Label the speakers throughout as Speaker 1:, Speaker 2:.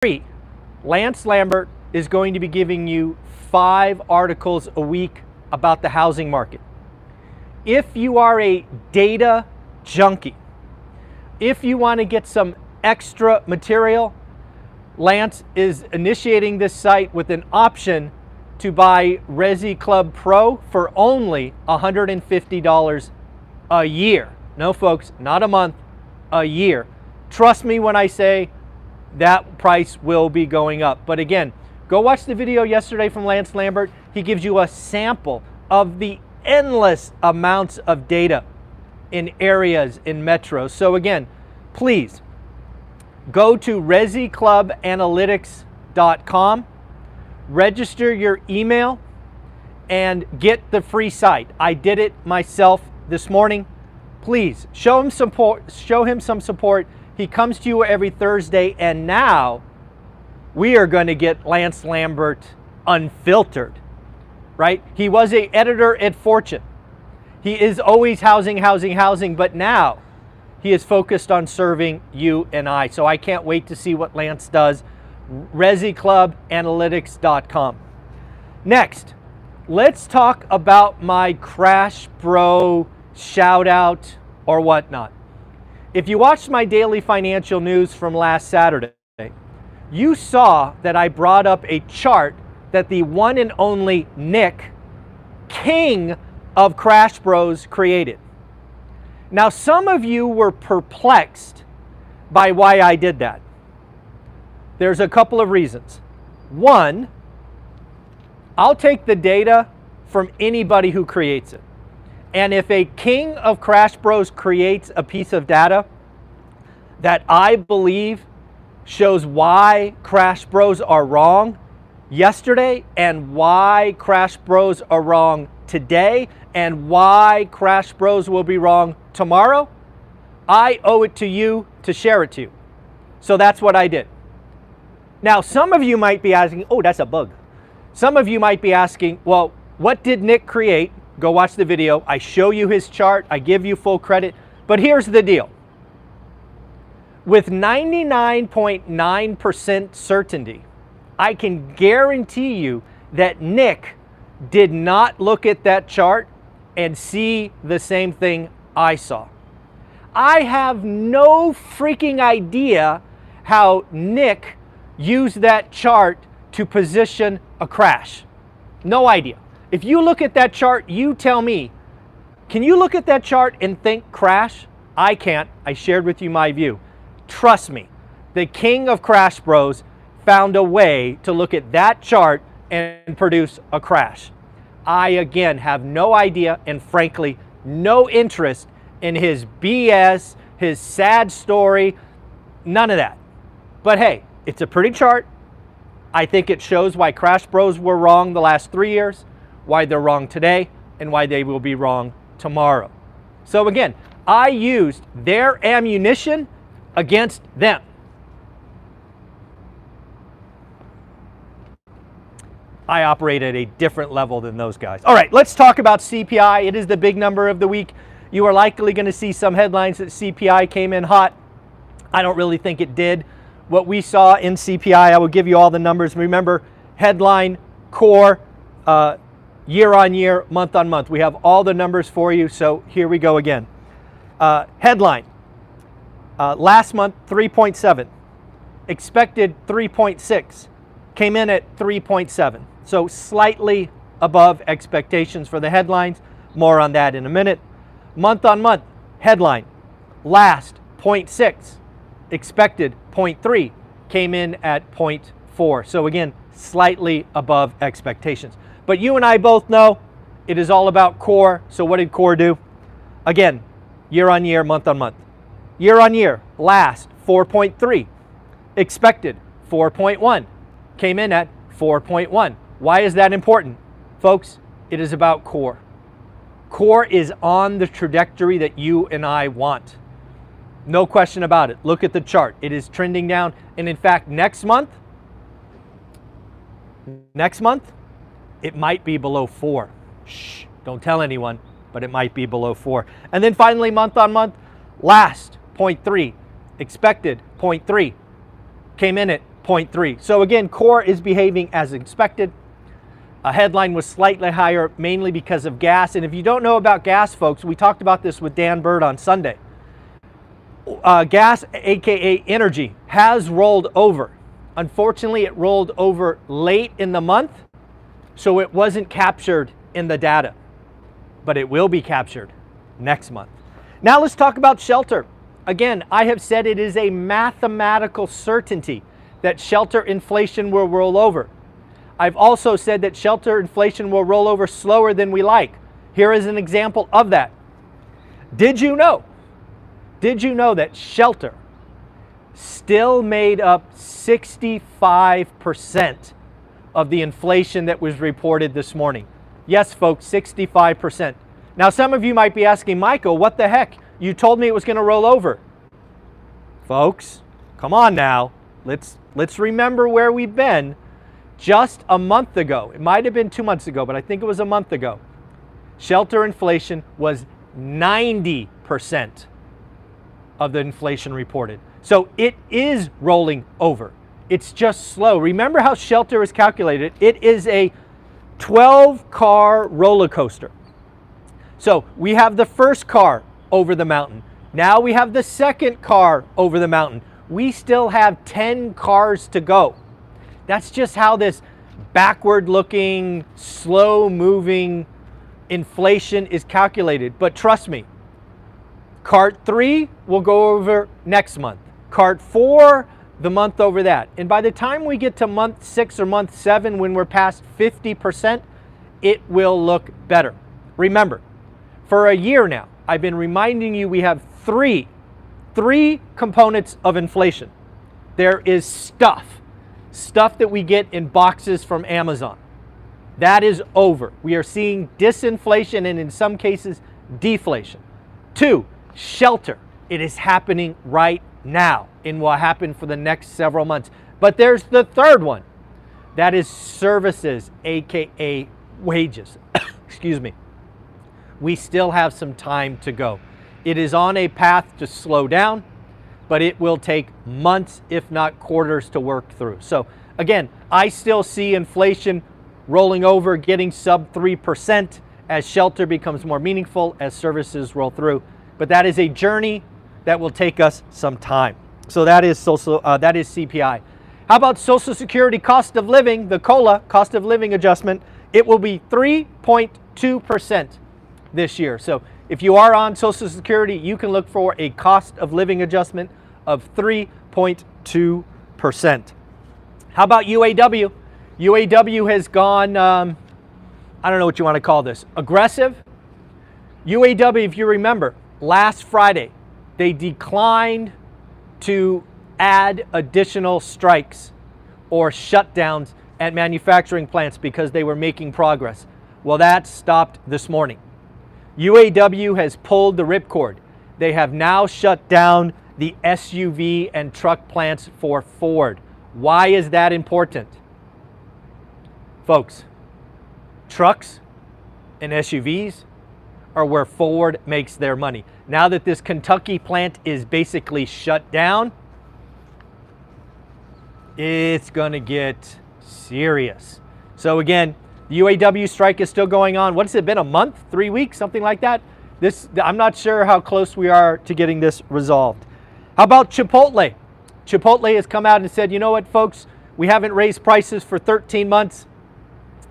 Speaker 1: free. Lance Lambert is going to be giving you 5 articles a week about the housing market. If you are a data junkie, if you want to get some extra material, Lance is initiating this site with an option to buy Resi Club Pro for only $150 a year. No, folks, not a month, a year. Trust me when I say that price will be going up. But again, go watch the video yesterday from Lance Lambert. He gives you a sample of the endless amounts of data in areas, in metros. So again, please go to resiclubanalytics.com, register your email, and get the free site. I did it myself this morning. Please show him support. Show him some support. He comes to you every Thursday, and now we are going to get Lance Lambert unfiltered, right? He was an editor at Fortune. He is always housing, but now he is focused on serving you and I. So I can't wait to see what Lance does. ResiClubAnalytics.com. Next, let's talk about my Crash Bro shout out or whatnot. If you watched my daily financial news from last Saturday, you saw that I brought up a chart that the one and only Nick, king of Crash Bros, created. Now, some of you were perplexed by why I did that. There's a couple of reasons. One, I'll take the data from anybody who creates it. And if a king of Crash Bros creates a piece of data that I believe shows why Crash Bros are wrong yesterday and why Crash Bros are wrong today and why Crash Bros will be wrong tomorrow, I owe it to you to share it to you. So that's what I did. Now, some of you might be asking, oh, that's a bug. Some of you might be asking, well, what did Nick create? Go watch the video. I show you his chart. I give you full credit. But here's the deal. With 99.9% certainty, I can guarantee you that Nick did not look at that chart and see the same thing I saw. I have no freaking idea how Nick used that chart to position a crash. No idea. If you look at that chart, you tell me, can you look at that chart and think crash? I can't. I shared with you my view. Trust me, the king of Crash Bros found a way to look at that chart and produce a crash. I, again, have no idea and frankly, no interest in his BS, his sad story, none of that. But hey, it's a pretty chart. I think it shows why Crash Bros were wrong the last 3 years, why they're wrong today, and why they will be wrong tomorrow. So again, I used their ammunition against them. I operate at a different level than those guys. All right, let's talk about CPI. It is the big number of the week. You are likely going to see some headlines that CPI came in hot. I don't really think it did. What we saw in CPI, I will give you all the numbers. Remember, headline, core, year on year, month on month. We have all the numbers for you, so here we go again. Headline, last month 3.7, expected 3.6, came in at 3.7. So slightly above expectations for the headlines. More on that in a minute. Month on month, headline, last 0.6, expected 0.3, came in at 0.4. So again, slightly above expectations. But you and I both know it is all about core. So what did core do? Again, year on year, month on month. Year on year, last 4.3, expected 4.1, came in at 4.1. Why is that important? Folks, it is about core. Core is on the trajectory that you and I want. No question about it. Look at the chart. It is trending down. And in fact, next month, it might be below 4. Shh, don't tell anyone, but it might be below 4. And then finally, month on month, last 0.3, expected 0.3, came in at 0.3. So again, core is behaving as expected. A headline was slightly higher, mainly because of gas. And if you don't know about gas, folks, we talked about this with Dan Bird on Sunday. Gas, aka energy, has rolled over. Unfortunately, it rolled over late in the month, so it wasn't captured in the data, but it will be captured next month. Now let's talk about shelter. Again, I have said it is a mathematical certainty that shelter inflation will roll over. I've also said that shelter inflation will roll over slower than we like. Here is an example of that. Did you know that shelter still made up 65% of the inflation that was reported this morning? Yes, folks, 65%. Now, some of you might be asking, Michael, what the heck? You told me it was going to roll over. Folks, come on now. Let's remember where we've been. Just a month ago, it might have been 2 months ago, but I think it was a month ago, shelter inflation was 90% of the inflation reported. So it is rolling over. It's just slow. Remember how shelter is calculated. It is a 12-car roller coaster. So we have the first car over the mountain. Now we have the second car over the mountain. We still have 10 cars to go. That's just how this backward-looking, slow-moving inflation is calculated. But trust me, cart 3 will go over next month. Cart 4, the month over that. And by the time we get to month 6 or month 7, when we're past 50%, it will look better. Remember, for a year now, I've been reminding you we have three components of inflation. There is stuff that we get in boxes from Amazon. That is over. We are seeing disinflation and in some cases deflation. 2, shelter. It is happening right now and will happen for the next several months. But there's the third one. That is services, aka wages. Excuse me. We still have some time to go. It is on a path to slow down, but it will take months, if not quarters, to work through. So again, I still see inflation rolling over, getting sub 3% as shelter becomes more meaningful, as services roll through. But that is a journey that will take us some time. So that is CPI. How about Social Security cost of living, the COLA, cost of living adjustment? It will be 3.2% this year. So if you are on Social Security, you can look for a cost of living adjustment of 3.2%. How about UAW? UAW has gone, I don't know what you want to call this, aggressive. UAW, if you remember, last Friday, they declined to add additional strikes or shutdowns at manufacturing plants because they were making progress. Well, that stopped this morning. UAW has pulled the ripcord. They have now shut down the SUV and truck plants for Ford. Why is that important? Folks, trucks and SUVs are where Ford makes their money. Now that this Kentucky plant is basically shut down, it's going to get serious. So again, the UAW strike is still going on. What has it been, a month, 3 weeks, something like that? I'm not sure how close we are to getting this resolved. How about Chipotle? Chipotle has come out and said, you know what, folks, we haven't raised prices for 13 months.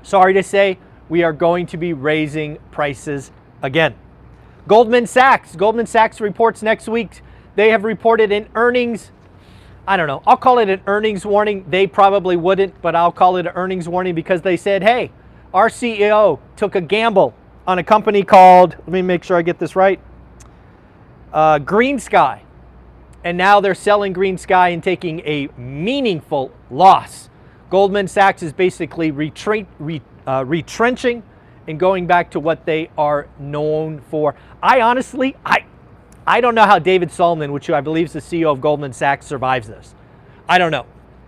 Speaker 1: Sorry to say, we are going to be raising prices again. Goldman Sachs reports next week. They have reported in earnings. I don't know, I'll call it an earnings warning. They probably wouldn't, but I'll call it an earnings warning because they said, hey, our CEO took a gamble on a company called, let me make sure I get this right, Green Sky. And now they're selling Green Sky and taking a meaningful loss. Goldman Sachs is basically retrenching and going back to what they are known for. I honestly don't know how David Solomon, which I believe is the CEO of Goldman Sachs, survives this. I don't know.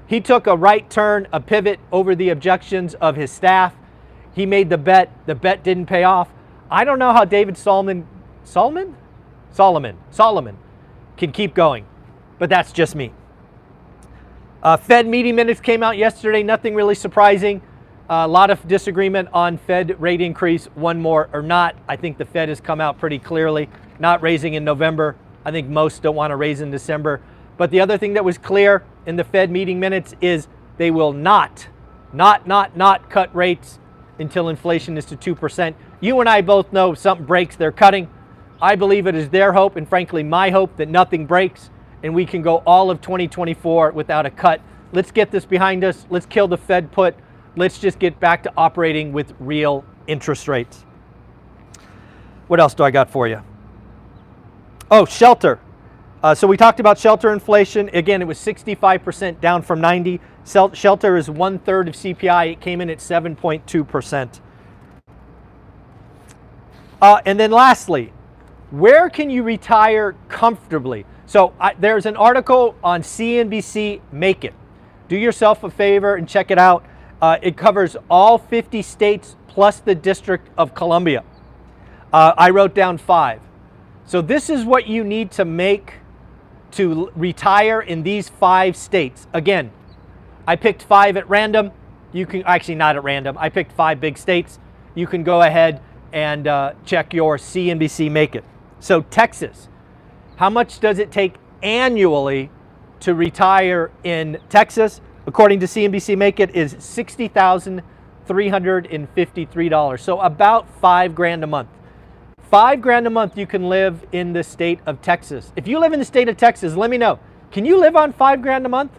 Speaker 1: He took a right turn, a pivot over the objections of his staff. He made the bet. The bet didn't pay off. I don't know how David Solomon can keep going, but that's just me. Fed meeting minutes came out yesterday, nothing really surprising. A lot of disagreement on Fed rate increase, one more or not. I think the Fed has come out pretty clearly, not raising in November. I think most don't want to raise in December. But the other thing that was clear in the Fed meeting minutes is they will not cut rates until inflation is to 2%. You and I both know if something breaks, they're cutting. I believe it is their hope, and frankly my hope, that nothing breaks and we can go all of 2024 without a cut. Let's get this behind us. Let's kill the Fed put. Let's just get back to operating with real interest rates. What else do I got for you? Oh, shelter. So we talked about shelter inflation. Again, it was 65% down from 90. Shelter is 1/3 of CPI. It came in at 7.2%. And then lastly, where can you retire comfortably? So there's an article on CNBC, Make It. Do yourself a favor and check it out. It covers all 50 states plus the District of Columbia. I wrote down 5. So this is what you need to make to retire in these 5 states. Again, I picked 5 at random. You can, actually not at random, I picked 5 big states. You can go ahead and check your CNBC Make It. So Texas, how much does it take annually to retire in Texas? According to CNBC Make It, is $60,353. So about $5,000 a month. $5,000 a month you can live in the state of Texas. If you live in the state of Texas, let me know. Can you live on $5,000 a month?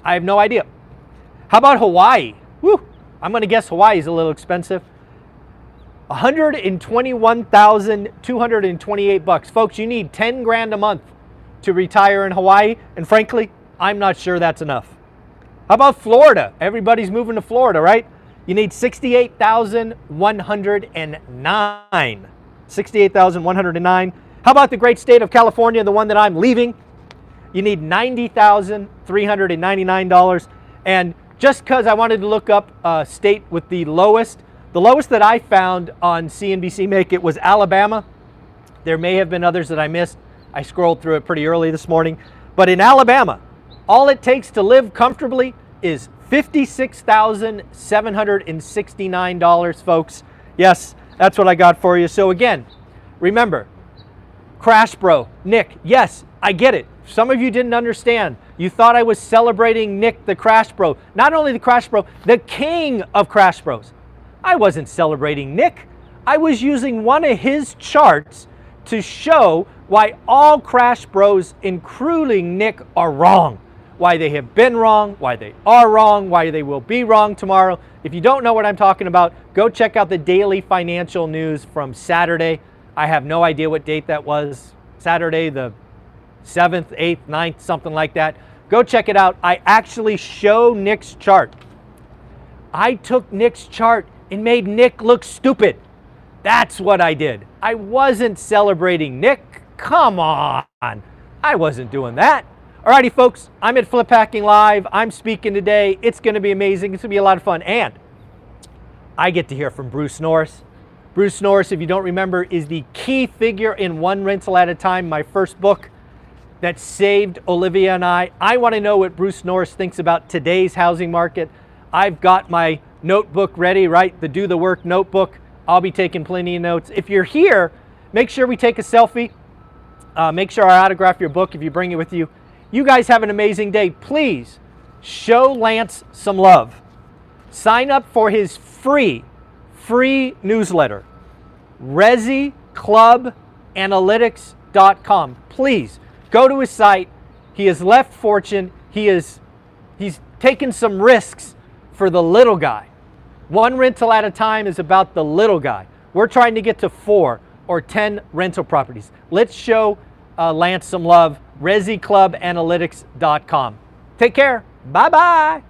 Speaker 1: I have no idea. How about Hawaii? Woo! I'm going to guess Hawaii is a little expensive. $121,228. Folks, you need $10,000 a month to retire in Hawaii, and frankly, I'm not sure that's enough. How about Florida? Everybody's moving to Florida, right? You need $68,109. $68,109. How about the great state of California, the one that I'm leaving? You need $90,399. And just because I wanted to look up a state with the lowest that I found on CNBC Make It was Alabama. There may have been others that I missed. I scrolled through it pretty early this morning. But in Alabama, all it takes to live comfortably is $56,769, folks. Yes, that's what I got for you. So again, remember, Crash Bro, Nick, yes, I get it. Some of you didn't understand. You thought I was celebrating Nick, the Crash Bro. Not only the Crash Bro, the king of Crash Bros. I wasn't celebrating Nick. I was using one of his charts to show why all Crash Bros, including Nick, are wrong. Why they have been wrong, why they are wrong, why they will be wrong tomorrow. If you don't know what I'm talking about, go check out the daily financial news from Saturday. I have no idea what date that was. Saturday the 7th, 8th, 9th, something like that. Go check it out. I actually show Nick's chart. I took Nick's chart and made Nick look stupid. That's what I did. I wasn't celebrating Nick. Come on. I wasn't doing that. Alrighty, folks, I'm at Flip Hacking Live. I'm speaking today. It's going to be amazing. It's going to be a lot of fun. And I get to hear from Bruce Norris. Bruce Norris, if you don't remember, is the key figure in One Rental at a Time, my first book that saved Olivia and I. I want to know what Bruce Norris thinks about today's housing market. I've got my notebook ready, right? The Do the Work notebook. I'll be taking plenty of notes. If you're here, make sure we take a selfie. Make sure I autograph your book if you bring it with you. You guys have an amazing day. Please show Lance some love. Sign up for his free newsletter, ResiClubAnalytics.com. Please go to his site. He has left fortune. He's taken some risks for the little guy. One rental at a time is about the little guy. We're trying to get to 4 or 10 rental properties. Let's show Lance some love. ResiClubAnalytics.com. Take care. Bye-bye.